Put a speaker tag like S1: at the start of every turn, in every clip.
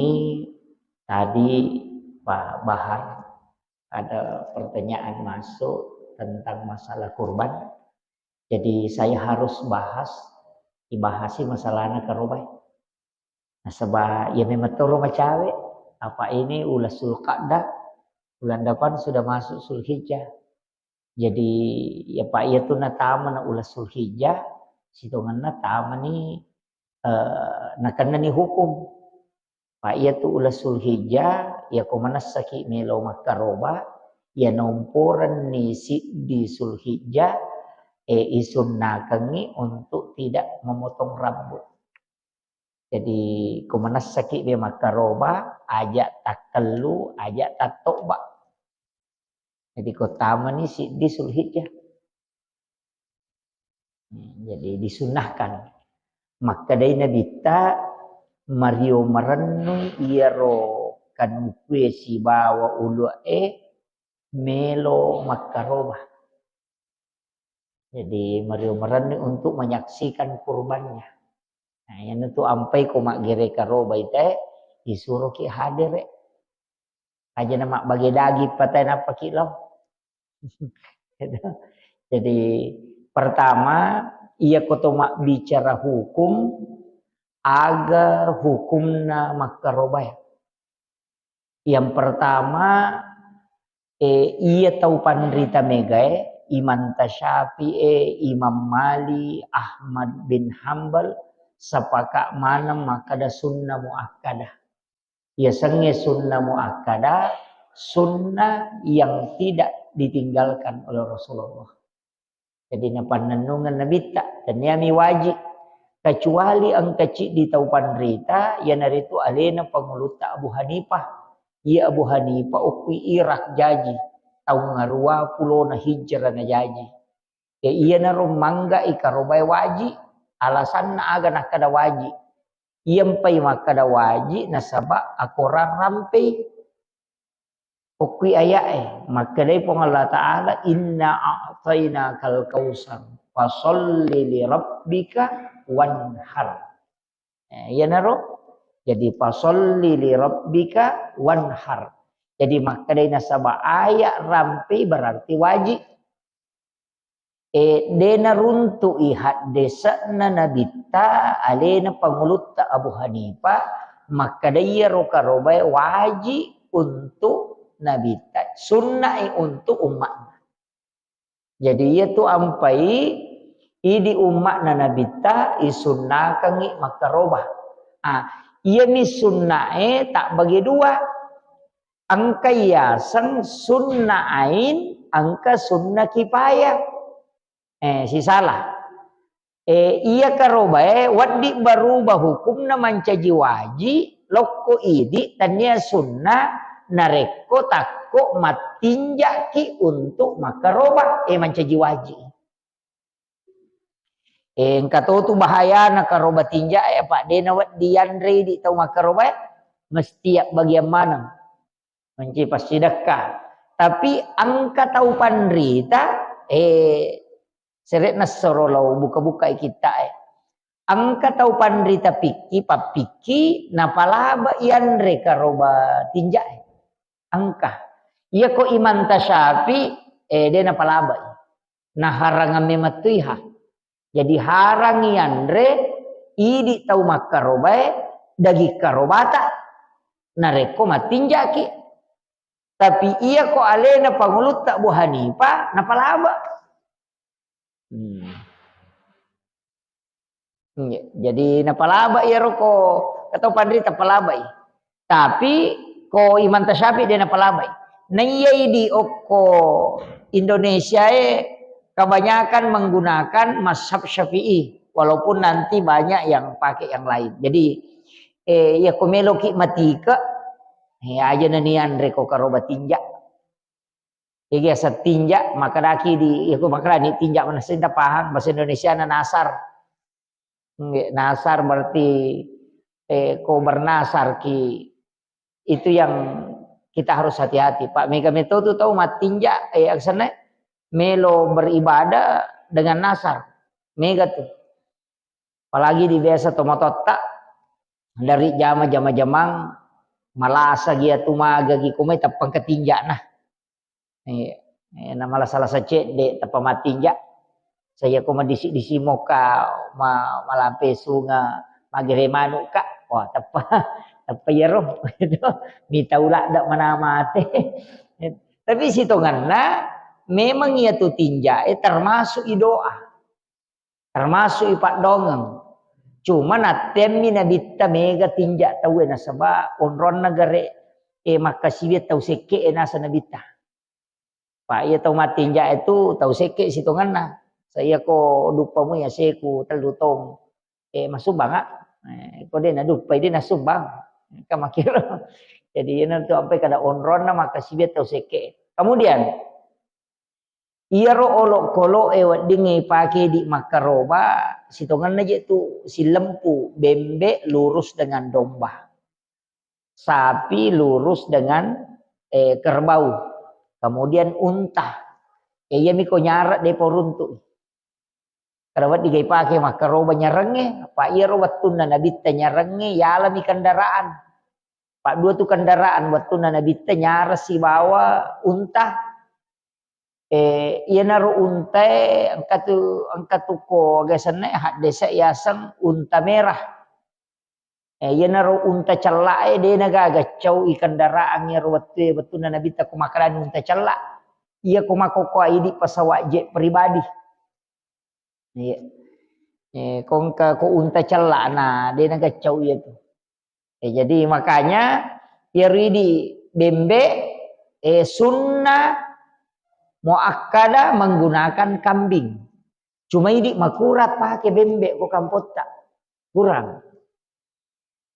S1: ini tadi Pak Bahar ada pertanyaan masuk tentang masalah kurban. Jadi saya harus dibahasi masalahnya karobai. Nah sebab ya memang turun macawe apa ini ulah Zulqa'dah, bulan depan sudah masuk Zulhijjah. Jadi ya Pak ya tu natama na ulah Zulhijjah, situngan natama ni nakana ni hukum. Pak ya tu ulah Zulhijjah ya kumanasaki melo makaroba ya nomporan ni di Zulhijjah isunnakangi untuk tidak memotong rambut. Jadi kumanasaki be makaroba ajak takallu ajak tatoba. Jadi kotama ni di Zulhijjah. Jadi disunahkan. Maka dari nabita Mario marennu iaro kan kue si bawa ulu melo makaroba. Jadi Mario merennu untuk menyaksikan kurbannya. Nah, yang itu ampai ko mak gere karoba ite disuruh ki hadir. Aja nama bagi dagi patai napa kilo. Jadi pertama ia kotomak bicara hukum agar hukumna makaroba. Yang pertama ia tahu pandrita megae Imam Tasyafi'i, Imam Mali, Ahmad bin Hambal sepakat mana makada sunnah muakkadah. Ya senge sunnah muakkadah, sunnah yang tidak ditinggalkan oleh Rasulullah. Jadi napananungan nabi tak dan yami wajib kecuali ang kecil di taupan rita yang naritu alena panguluta Abu Hanifah. Ya Abu Hanifah ukwi Irak jaji tau ngarua pulau na hijrah na jaji. Ya iya na rumangga ikarobai waji alasan na aga nakada waji. Iyampai makada waji nasaba akorang rampai. Ukwi ayae makadai pong Allah Ta'ala inna a'tayna kal kausar fasolli li rabbika wanhar. Iya naro. Jadi fasolli li rabbika wanhar. Jadi makadai nasaba ayat rampi berarti wajib. Dena runtu ihat desa na nabita alena pangulutta Abu Hanifah makadai rokarobai wajib untuk nabita sunnah untuk umat. Jadi ia tu ampai idi umat na nabita isunnah kangi makaroba. Ia ni sunnah tak bagi dua. Angka yasan sunnah ain, angka sunnah kifayah. Si salah. Ia karoba wadi berubah hukum na mancaji waji loko idi tanya sunnah nareko takko matinjaki untuk makaroba mancaji waji. Engkau tu bahaya nak karoba tinja Pak Dena wat diandre di tau makaroba mesti bagian mana menci pasti sedekah. Tapi angka tahu pandrita seret nasorolau buka-buka kita angka tahu pandrita piki papiki napalaba iandre karoba tinja angka. Ia ko Imam Tasyafi dia napalaba. Nah harangan mematuiha. Jadi harang iandre idi tau makaroba dagi karobata nareko matinjaki. Tapi ia ko alena pangulut tak Bu Hanifah napalaba. Jadi napalaba ia roko atau pandrita palabai. Tapi ko Imam Tasyafi dia napalabai. Nayai di oko Indonesia kebanyakan menggunakan mazhab Syafi'i walaupun nanti banyak yang pakai yang lain. Jadi ya komeloki matika aja nanian reko karoba tinja. Iki asa tinja maka daki di aku maka ni tinja mana sih paham bahasa Indonesia na nasar. Nasar berarti ko bernasar ki itu yang kita harus hati-hati. Pak Mega Metode tahu matinja aksana melo beribadah dengan nasar. Mega tuh. Apalagi di biasa tomatota dari jama-jamang malasa gia tumaga gi kumay tapang katinja na. Na malasala sa de tapang matinja. Saya ko madisi-disi mo ka malampe sunga magiremano ka. Wah, tapa yero. Mitaula dak manamate. Tapi sitonganna memang ia tu tinja termasuk doa. Termasuk ipak dongeng. Cuma natemmi nabitta mega tinja tahu na saba onron nagare makasibet tahu seke nasa nabitta. Pak ia tahu matinja itu tahu seke sitonganna. Saya ko dupa mo ya seku talutong masubang ko din na dupa din nasubang kamakiro. Jadi yan tu sampai kada onron na makasibet tahu seke. Kemudian iro olok kolo dingi pakai di makaroba sitongan aja tu si lempu bembe lurus dengan domba, sapi lurus dengan kerbau, kemudian unta iya miko nyarat de poruntu karawat digai pakai makaroba nyarenge pak iro wattuna nabitta nyarenge ya alami kendaraan pak dua tu kendaraan wattuna nabitta nyara si bawa unta iya naru unta angkatu ko gasana hak desa yasang unta merah iya naru unta cella de naga gacau ikan daraan ya ruwate betul nabitta ko makaran unta cella iya ko makoko idi pesawat jet pribadi iya ko unta cella nah de naga gacau iya tu jadi makanya ya ridi bembe sunnah muakkada menggunakan kambing. Cuma ini makurat pakai bembe ko kampot tak kurang.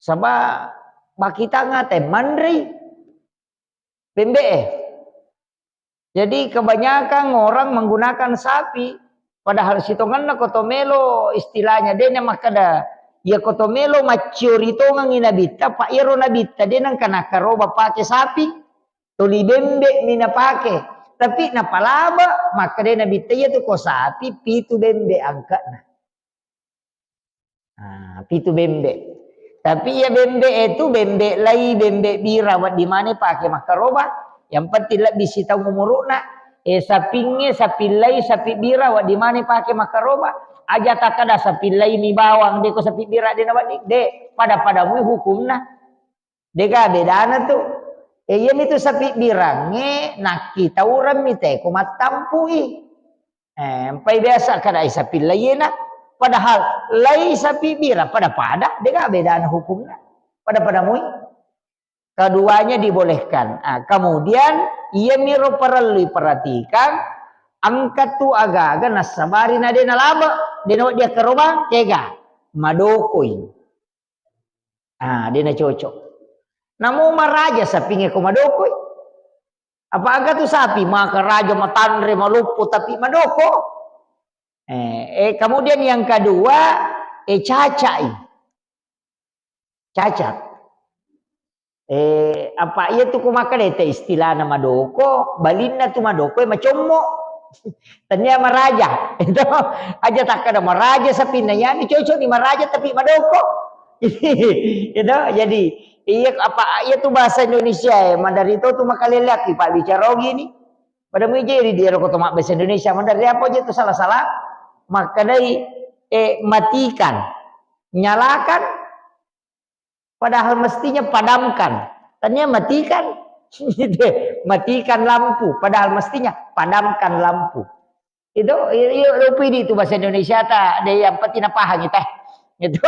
S1: Sabab baki tangga teh mandri bembe. Jadi kebanyakan orang menggunakan sapi. Padahal sitonganna kotomelo istilahnya dia makada ya kotomelo maciorito nginabita pak iro nabita dia nang kana karoba pakai sapi. Tuli bembe mina pakai. Tapi napalaba maka dia nabi taya tu ko sapi pitu bembe angkat pitu bembe. Tapi ya bembe itu bembe lai bembe bira wat di mana pakai makaroba. Yang penting lah bisi tahu ngumuruna. Sapinge sapi lai sapi bira wat di mana pakai makaroba. Aja tak ada sapi lai mi bawang deko sapi bira dia nawat de pada mu hukumna. Deka bedana tu. Iya itu sapi birange nak kita orang mite ko matampui. Pai biasa kada sapi layena padahal lai sapi bira pada deka bedaan hukumnya. Pada mui. Keduanya dibolehkan. Kemudian ia miro perlu perhatikan angkat tu aga-aga nasabari na de nalaba de dia kerobang tega madokoi. Dia na cocok. Namu maraja sapi ko madoko. Apa agak tu sapi maka raja matandre malupo tapi madoko. Kemudian yang kedua cacai. Cacat. Apa ia tu kumaka dete istilah nama madoko, balinna tu madoko macomo. Tanya maraja. Itu aja tak ada maraja sapi nanya ni cocok di maraja tapi madoko. Itu jadi iya tuh bahasa Indonesia Mandarito tuh makalelaki Pak bicara gini. Pada mujeri dia rokok tomak bahasa Indonesia Mandari apa aja tuh salah-salah. Maka dari matikan, nyalakan, padahal mestinya padamkan. Tanya matikan, matikan lampu, padahal mestinya padamkan lampu. Itu lupi itu bahasa Indonesia tak ada yang patina paham teh. Itu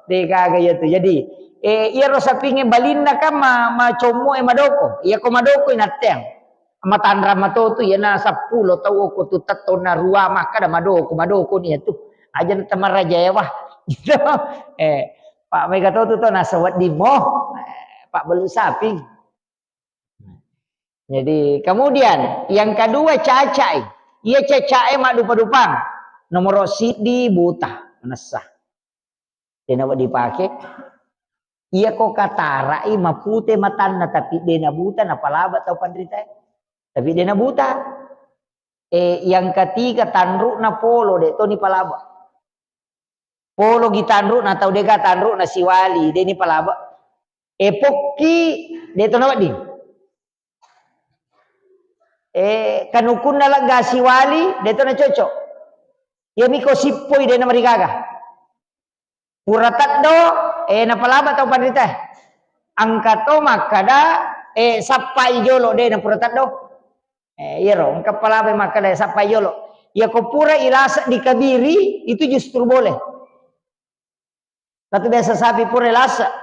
S1: dia kayak itu. Jadi iya rosa pinge balinna ka macomo madoko iya ko madoko inateng matandra matoto iya na 10 tau ko tu tatona rua maka da madoko ni itu aja tamaraja ya wah gitu Pak Mega to nasawat di moh Pak belu sapi. Jadi kemudian yang kedua cacai iya cacai mak dupa-dupang nomor sidi buta nasah dena dipakai. Iya kok kata rai mapute matanna tapi dena buta napalaba tau pandrita. Tapi dena buta. Yang ketiga tanru na polo de to ni palaba. Polo gitanru na tau deka tanru na siwali de ni palaba. Pokki dia tu nawat din. Kanukun nalak gasi wali dia tu na cocok. Ya miko sipoi dia na marigaga. Puratat do napalaba tau pandita. Angkato makada sapai jolo dia na puratat do. Yero angka palaba makada sapai jolo. Ya ko pura ilasa di kabiri itu justru boleh. Tapi biasa sapi pura ilasa.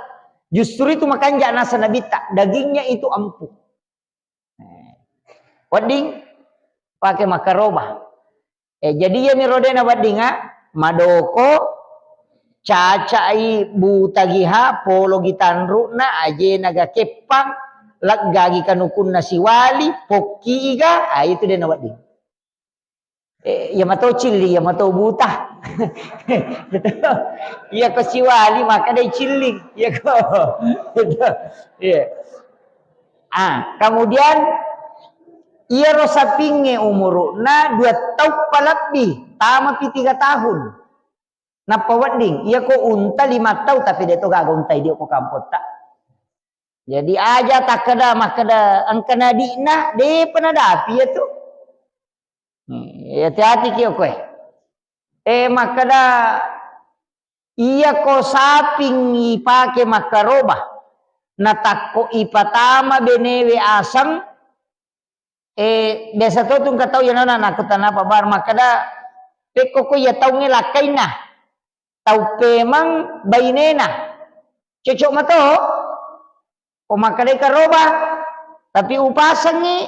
S1: Justru itu makanja nasa nabita, dagingnya itu empuk. Wading pakai makaroba. Jadi ya mirodena wadinga madoko cacai butagiha polo gitanru na aje naga kepang laggagi kanukun nasi wali pokki iga itu dia wading. Ya matau cili ya matau buta. Ya ko si wali maka dia ciling ya ko. Ya. Kemudian ia rosa pinge umurna 2 tahun palabih tama pi 3 tahun. Napa wading? Ia ko unta 5 tahun tapi dia tu gaga unta dia ko kampot tak. Jadi aja tak kada makada angkana dina de penadapi ya tu. Hati-hati kyo kowe. Makada iya ko saping ipake makaroba natako ipatama benewe asam biasa to tung katau ya nana nakutan apa bar makada peko ko ya tau ngelakain na tau pemang bainena cocok mato o makada karoba tapi upasangi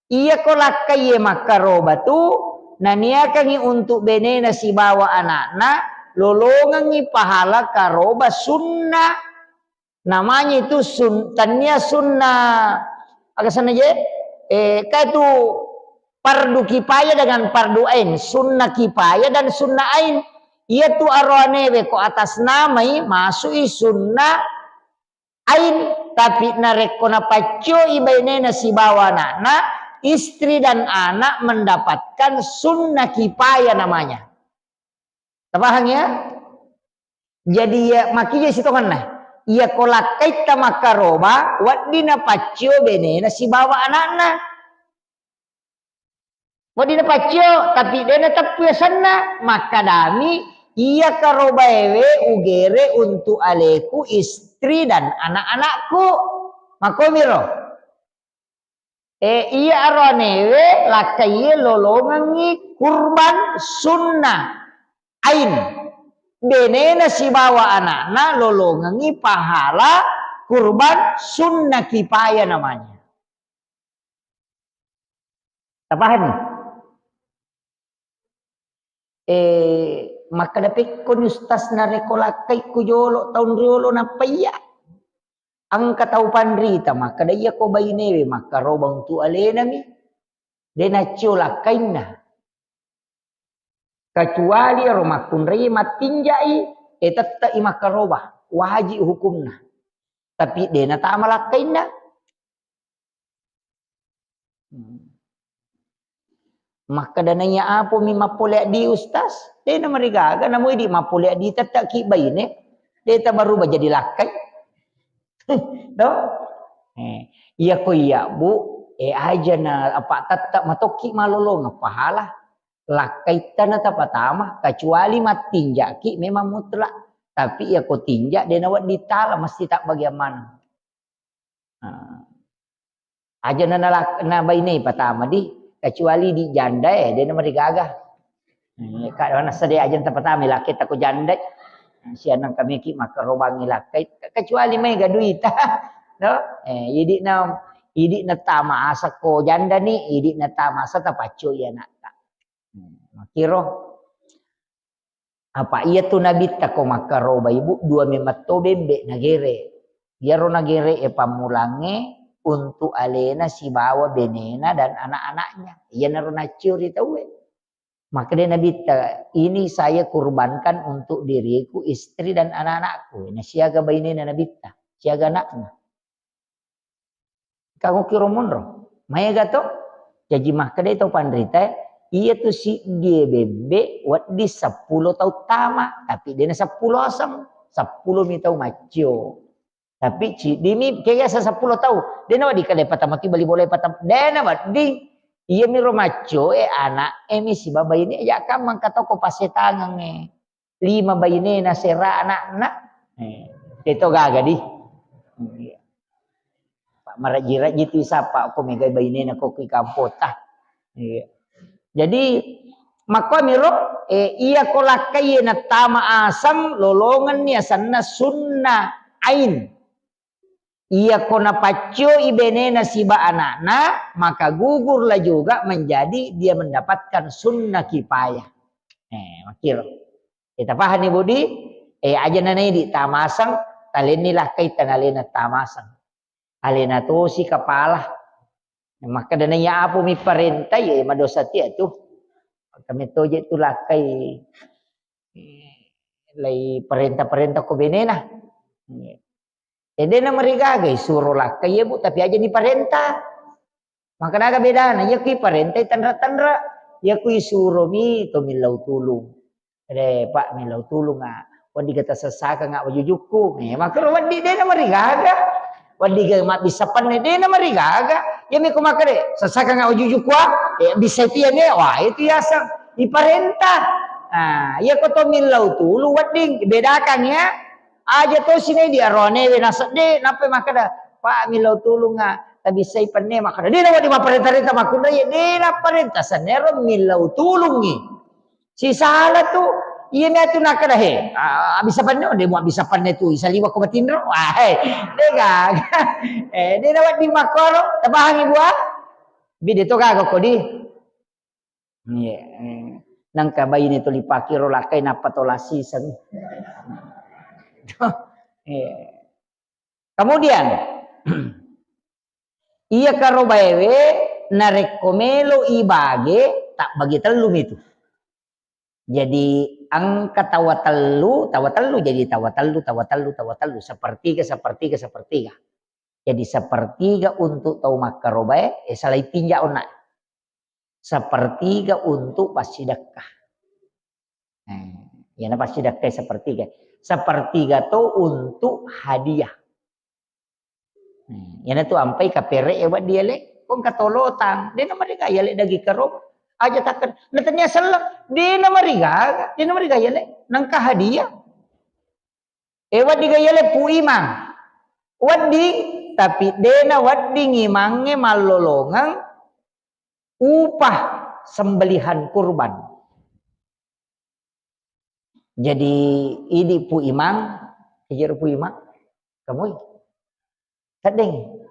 S1: iya ko lakai makaroba tu nania kangi untuk benena si bawa anakna lolongangi pahala karoba sunnah namanya itu tanya sunnah agak sana je kaitu fardu kifayah dengan fardu ain sunnah kifayah dan sunnah ain ia tu arwane ko atas namai masui sunnah ain tapi narekona paco ibainena si bawa anakna istri dan anak mendapatkan sunnah kifayah namanya. Paham ya? Jadi ya makinya situ kan nah. Ia kolakai tamakaroba wadina pacio benena si bawa anakna. Wadina pacio tapi dena tapi sana maka dami ia karoba ewe ugere untuk aleku istri dan anak-anakku. Makomiro. Iya aronewe lakai lolongangi kurban sunnah ain benena si bawa anakna lolongangi pahala kurban sunnah kifayah namanya. Paham? Maka dapat konustas na rekolakai kujolo tahun riolo na paya. Ang katau pandrita maka daya ko bainewe maka robang tu alenami dena chola kaina kecuali romakun rei matinjai etatta imaka roba wajib hukumna tapi dena ta malakaina maka dananya apa mi mapole di ustaz dena marigaga namu di mapole di tatta ki baine deta baru jadi lakai do iya ko iya bu aja na apa tetap matoki malolo ngapahala lakaita na tapatama kecuali matinjaki memang mutlak tapi iya ko tinjak dia nawat ditala mesti tak bagaimana aja na baine patama di kecuali di janda dia nama digagah kadang sedia aja tapatama laki tak ko janda sianang kami ki makarobangi lakai kecuali may gaduita no idi na tama asa ko janda ni idi na tama asa tapacho ya nata makiro apa iya tu nabita ko makaroba ibu dua memato bembe nagere yaro nagere pamulange untuk alena si bawa benena dan anak-anaknya iya naro nacuri tahu maka dia nabita ini saya kurbankan untuk diriku, istri dan anak-anakku. Ini siaga bainena nabita, siaga anaknya. Kamu kira munro, maya gato. Jadi maka dia tahu pandrita, iya tu si dia bebe, wat di 10 tahun tama, tapi dia 10 asam, 10 mi tahu macio. Tapi dimi kaya sa 10 tahu. Dena wadi kale patamaki bali boleh patam. Dena wadi iya mi romacho anak mi si babai ini ya kamang kata ko pasetangang 5 bayi na sera anak-anak. Ito gaga di. Pak marajira gitu sapa ako megay bayi na ko ki kampota. Jadi maka miro iya ko lakay na tama asam lolongan niya sana sunna ain. Iya ko napatyo ibenena siba anak-anak, maka gugurlah juga menjadi dia mendapatkan sunnah kifayah. Makir. Kita paham nih Budi? Aja nanay di tamasang, talinilah kay tanalina tamasang. Alina to si kepala. Maka dananya apo mi parenta ya madosa ti atu. Kami to je tu lakay lay parenta-parenta ko benena. Na marigagay suro lakay bu tapi aja ni parenta. Maka naga beda na ya ki parenta tanra-tanra. Ya ku isuro mi to milaw tulong. Pak milaw tulong nga. Wadi kata sasaka nga wajujuku. Maka wadi na marigaga. Wadi ga mabisapan na marigaga. Ya mi kumakare sasaka nga wajujuku bisa tiyan wah itu yasang iparenta. Ya ko to milaw tulong wadi bedakan ya. Aja to sini dia rone nasa de nape makada Pak milaw tulong nga tabi say panne makada di na wadi maparenta makunda ya di na parenta sanero milaw tulong ni si sala tu iya na tu nakada he abisa panne de mo abisa panne tu isaliwa ko matindro de gaga di na wadi makoro tabahangi buah bide to gaga ko di nang kabay nito lipakiro lakay napatolasi sang kemudian iya karo baewe narekomelo ibage tak bagi telum itu. Jadi angka tawa telu jadi tawa telu sepertiga. Jadi sepertiga untuk tahu makarobae salai tinja ona. Sepertiga untuk pasidakah. Ya na pasidakah sepertiga. Sepertiga tu untuk hadiah. Yana tu ampai kapere buat dia lek, kong katolotan, dia nama dia gaya lek dagi karob, aja takkan, natanya salah, dia nama gaya lek, nangka hadiah. Buat dia gaya lek pu imang, wadi, tapi dia na wadi ngimange malolongang upah sembelihan kurban. Jadi ini pu imang, kejar pu imang, kamu sedeng,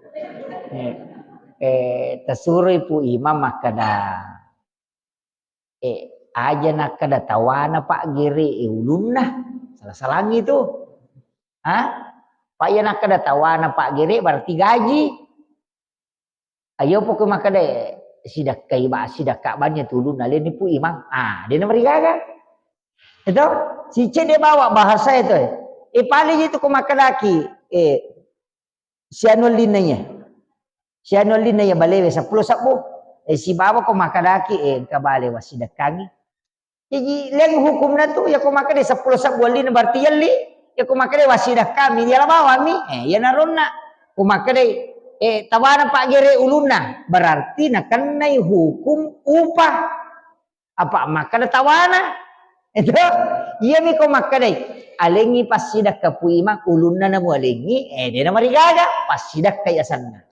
S1: tersuruh pu imam makada, aja nak kada tawana pak giri ulunna, salah itu, pak ya nak kada tawana pak giri berarti gaji, ayo pokok makada sidak kai ba sidak kabannya tulun nalin pu imang, dia nomor gaga. Itu si C dia bawa bahasa itu. Paling itu kumakalaki. Sianulinanya balewe 10 sabu. Si bawa kumakalaki kabale wasidakangi. Jadi leng hukum na tu ya kumakade 10 sabu lin berarti yali. Ya kumakade wasidakami dia bawa mi. Ya naronna kumakade tawanan pak gere uluna berarti nakanai hukum upah. Apa makada tawana? Itu iya mi ko makadai alengi pasidak ka puimang ulunna na mo alengi dia na marigaga pasidak kaya sanna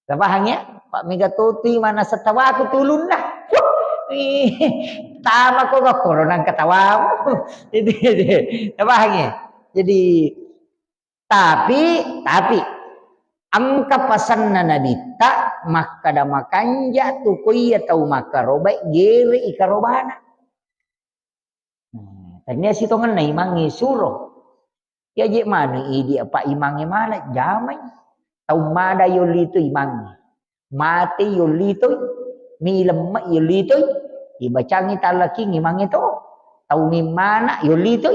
S1: sabahangnya Pak Megatuti mana setawa aku tulun lah tama ko ga koronang katawa mo itu sabahangnya jadi tapi angka pasanna nabita makada makanja tukoy atau makarobai gere ikarobana. Tanya si tongan na imangi suro. Ya je mana idi apa imangi mana jamai. Tau mada yolito imangi. Mati yolito mi lemma yolito ibacangi talaki imangi to. Tau mi mana yolito.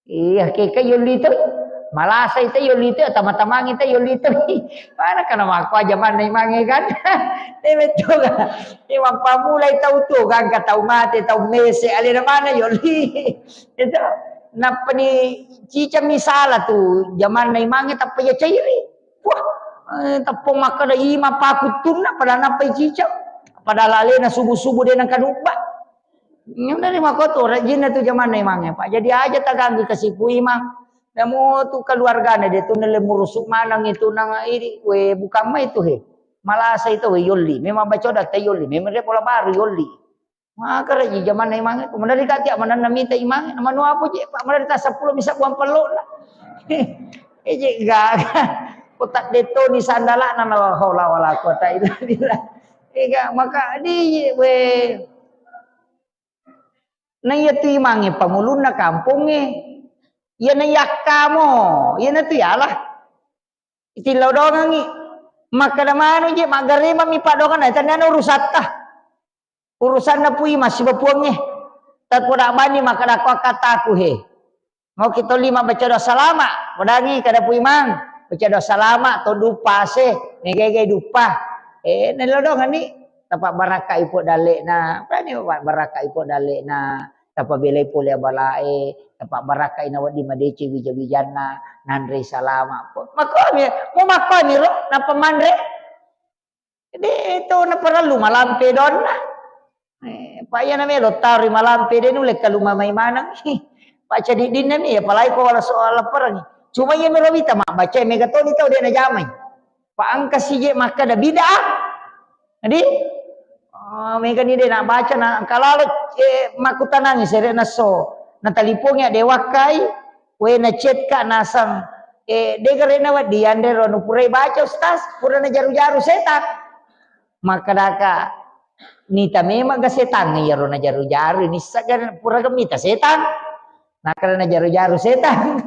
S1: Iya keke yolito. Malasa itu yolito tama-tamangi itu yolito. Para kana mako aja mana imangi kan. Betul kan. Iwang pamulay tau tu kan katau mati tau mese alina mana yoli. Itu Napa ni cica misala tu zaman na imangi tapi ya cairi. Wah, tapong makada ima pakutun na pada napa cica. Pada lale na subuh-subuh dia nang kanuba. Yang dari makoto rajin na tu zaman na imangi Pak. Jadi aja taganggi kasipu imang. Namo tu keluarganya dia tu nele murusuk manang itu nang ini we bukan mai itu he. Malasa itu we yoli. Memang baca dah yoli. Memang dia pola baru yoli. Maka raji zaman na imangi tu mandari katia mana na minta imangi nama nu apa je Pak mandari ta 10 bisa buang peluk lah. Je gaga. Kotak deto ni sandala na la haula wala quwata illa billah. Ega maka di we na yatu imangi pamulun na kampungnya. Ia na yakamo, ia na tu yalah. Itilaw dongangi. Maka naman je magarima mi padongan ay tanan urusata. Urusan na pui masih bapuangnya. Tat poda bani maka dako kataku he. Mau kita 5 baca doa salama, podangi kada pui mang. Baca doa salama to dupa se, negege dupa. Nilodongan ni tapak baraka ipo dale na. Prani baraka ipo dale na. Tapa belai pole balae, tapa baraka inawat di madece wija-wijana, nanre salama. Makami, mo makami ro, napa manre. Jadi itu na perlu malampe don na. Pak ya namanya lo tari malampe dia nulek kalau mamai manang. Pak cadi din na ya palai ko wala soal perang. Cuma ya merawita mak baca megatoni tau dia na jamai. Pak angka sije maka da bidah. Jadi mereka ni dia nak baca nak kalau makutanangi sere naso na talipongnya dewakai we na chat ka nasang degare na wadi ande ro purai baca ustaz pura na jaru-jaru setan maka daka nita memang ga setan ya ro na jaru-jaru ni sagan pura gemita setan na karena jaru-jaru setan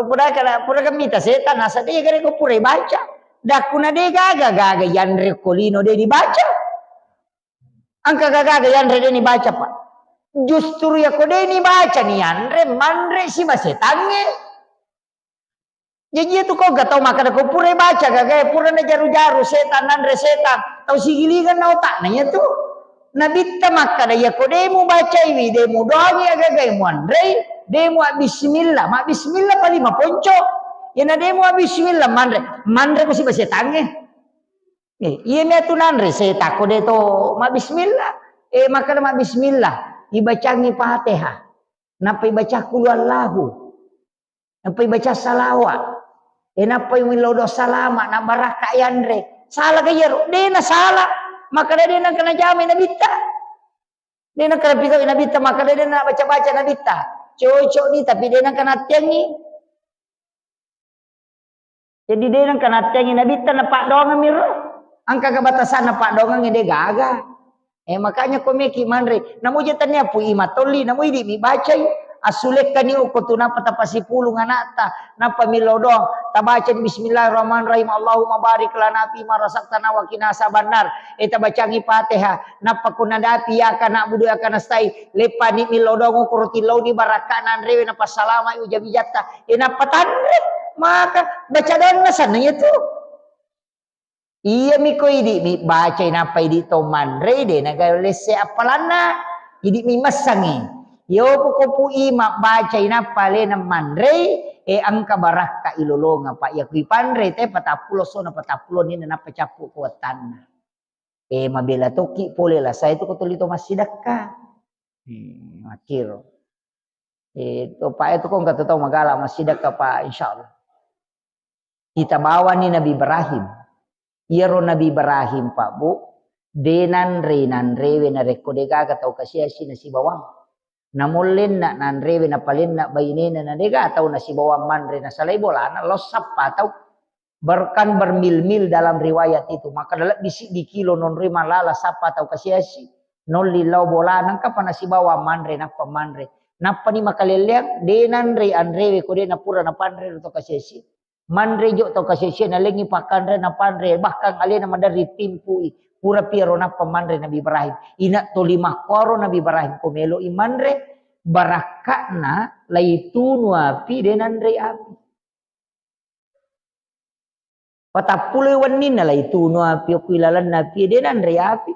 S1: pura gemita setan asa dia gare ko purai baca dakuna de gaga yandre kolino de dibaca. Angka gagaga Yandre ini baca Pak. Justru ya kode ini baca nih Yandre mandre si basetange. Jadi itu kau gak tahu maka kau pura baca gagaga pura na jaru-jaru setan Yandre setan. Tahu si gilingan na otak nanya tu. Nabitta maka ya kode mu baca ini demu doang ya gagaga mu Yandre demu bismillah mak bismillah paling ma ponco. Ya na demu bismillah mandre ku si basetange. Iya mea tu nanre saya takut itu mak bismillah. Maka mak bismillah dibacangi Fatihah. Napa baca kuluan lahu. Napa baca salawat. Napa milodo salama na baraka yandre. Salah gaya dena salah. Maka dena kena jamin nabita. Dena kena pikir nabita maka dena baca-baca nabita. Cocok ni tapi dena kena tiangi. Jadi dena kena tiangi nabita na pak doang miro. Angka kebatasan pak dongang ide gaga. Makanya komeki manre. Namu jetannya pu imatoli. Namu idi mi baca. Asulek kani ukotu napa tapasi pulung anakta. Napa milodong. Tabaca bismillahirrahmanirrahim. Allahumma barik lana fi ma razaqtana wa qina azabannar. Tabacangi Fatihah. Napa kunadapi ya kana budu akan astai. Lepani milodong ukurti laudi barakanan rewe napa salama ujabijata. Napa tanre. Maka baca doang nasananya tu. Iya miko idi mi baca napa idi to manre de naga lese apalana idi mi masangi yo pokopu ima baca napa le na manre angka baraka ilolonga pak ya kui panre te patapulo so na patapulo ni na pacapu kuatan mabela toki pole lah saya itu kotolito masidaka makiro itu pak itu kok enggak tahu magala masidaka pak insyaallah kita bawa ni Nabi Ibrahim. Yaro Nabi Ibrahim Pak Bu denan rewe na rekodega katau kasih si nasi bawang namulin na nan rewe na palin na bayine na dega atau nasi bawang manre na salai bola na losap atau berkan bermil-mil dalam riwayat itu maka dalam di kilo non rima lala sapa atau kasih si non lilau bola nang kapan nasi bawang manre na pamanre napa ni makaleliak denan rewe kode na pura na panre atau kasih si manre jo to kasesya na lengi pakanre na panre bahkan alena madari timpui pura piro na pamanre Nabi Ibrahim ina to 5 koro Nabi Ibrahim komelo imanre barakana laitunu api denanre api patapule wanina laitunu api kuilalan api denanre api